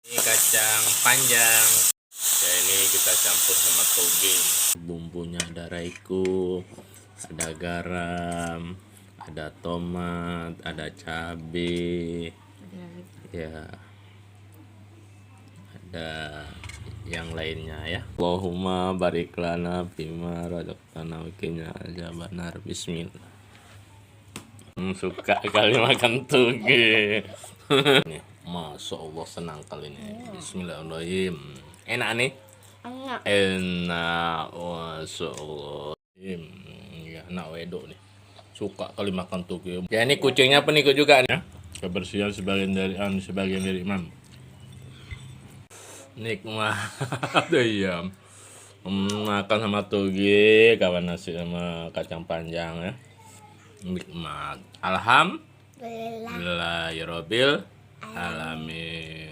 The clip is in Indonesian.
Ini kacang panjang. Ya, ini kita campur sama toge. Bumbunya ada Raiku, ada garam, ada tomat, ada cabai. Ya, ada yang lainnya ya. Allahumma barik lana bima razaqtana wa qina azabannar. Bismillah. Suka kali makan toge. Nih, Masya Allah senang kali ini. Bismillahirrahmanirrahim. Enak nih? Enak. Masya Allah. Ya, anak wedok nih. Suka kali makan toge. Ya, ini kucingnya penikut juga nih. Kebersihan sebagian dari imam. Nikmat. Iya. Makan sama toge, kawan nasi sama kacang panjang ya. Nikmat. Alhamdulillah ya Rabbil alamin.